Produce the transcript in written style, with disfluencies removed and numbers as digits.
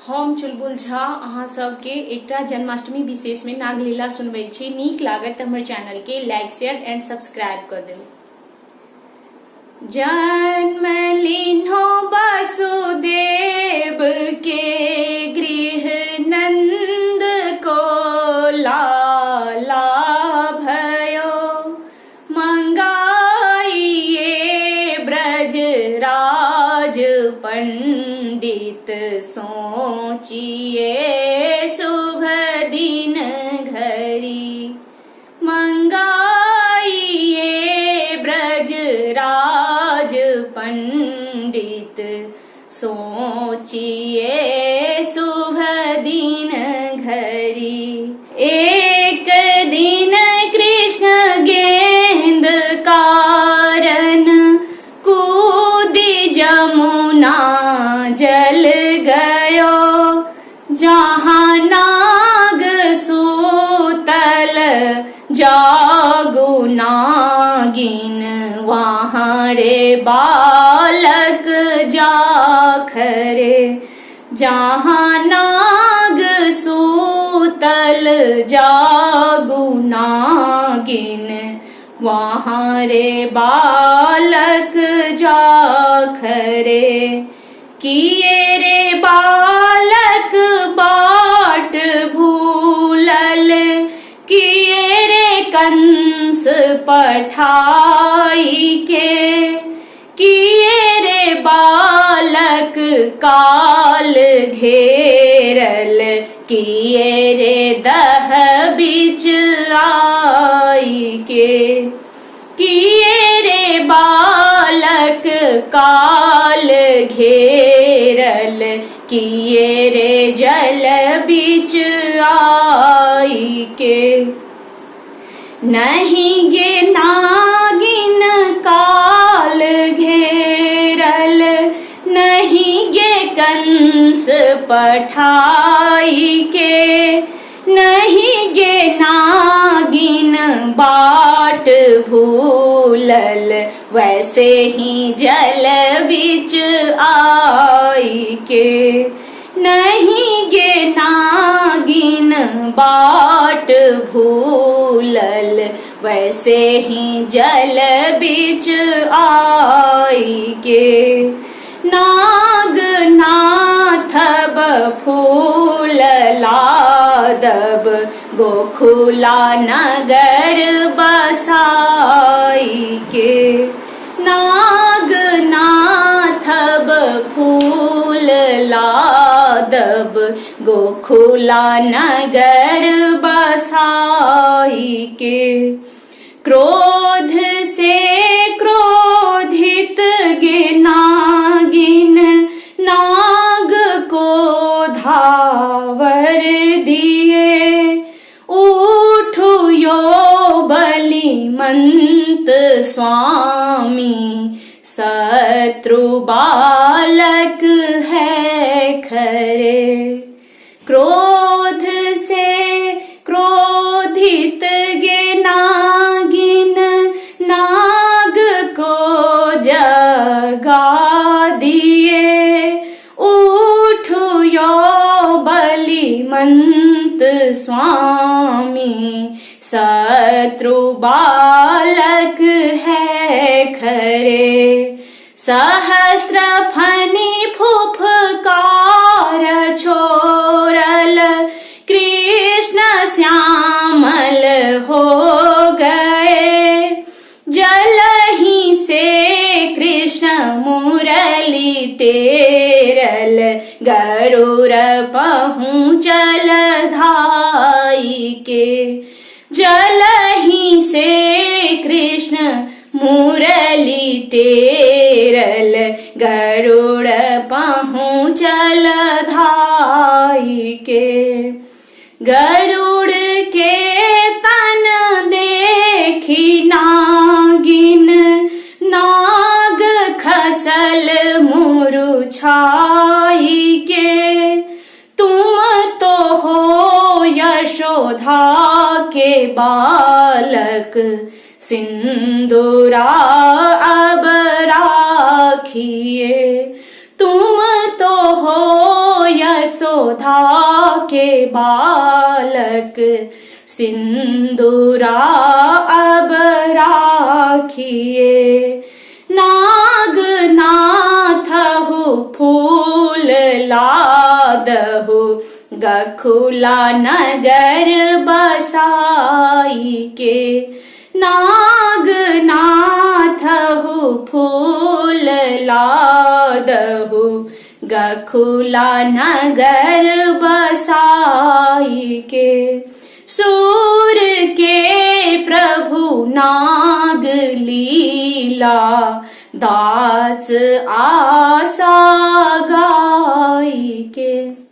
हम चुलबुल झा अहाँ सबके एकटा जन्माष्टमी विशेष में नागलीला सुनबै छी। नीक लागत त हमर चैनल के लाइक शेयर एंड सब्सक्राइब कर देबै। जन्म लिन्हो वसुदेव के गृह नंद को लाला भयो, मंगाइए ब्रज राज पंडित सोचिए शुभ दिन घड़ी, मंगाइए ब्रज राज पंडित सोचिए शुभ दिन घड़ी। एक दिन कृष्ण गेंद कारण कूदी जमुना जल गयो, जहाँ नाग सूतल जागु नागिन, वहाँ रे बालक जाखरे। जहाँ नाग सूतल जागु नागिन, वहाँ रे बालक जाखरे। किए रे बालक बाट भूलल, किए रे कंस पठाई के, किए रे बालक काल घेरल, किए रे दह बीच आई के। किए रे बालक काल घेरल, किए रे जल बीच आई के। नहीं गे नागिन काल घेरल, नहीं गे कंस पठाई के, नहीं गे नागिन बाट भूलल, वैसे ही जल बीच आई के। नहीं गे नागिन बाट भूलल, वैसे ही जल बीच आई के। नाग नाथब फूल लादब, गोकुला नगर बसाई के। नाग नाथब फूल लादब, गोकुला नगर बसाई के। क्रोध से क्रोधित गे नागिन, नाग को धावर दिए। उठो यो बलिमंत स्वामी, शत्रु बालक है खरे। क्रोध से क्रोधित गे नागिन, नाग को जगा दिए। उठो यो बलिमंत स्वामी, शत्रु बालक है खरे। सहस्र फनी फुफकार छोड़ल, कृष्ण श्यामल हो गए। जल ही से कृष्ण मुरली टेरल, गरुड़ पहुँचल धाई के। जल ही से कृष्ण मुरली टेरल, गरुड़ पहुँचल धाई के। गरुड़ के तन देखी नागिन, नाग खसल मुरुछाई के। तुम तो हो यशोधा के बालक, सिंदूरा अब राखिए। तुम तो हो यशोदा यशोधा के बालक सिंदूरा अब राखिए। नागनाथहु फूल लादहु गखुला नगर बसाई के। नागनाथहु फूल लादहु गखुला नगर बसाई के। सूर के प्रभु नाग लीला दास आसा गाई के।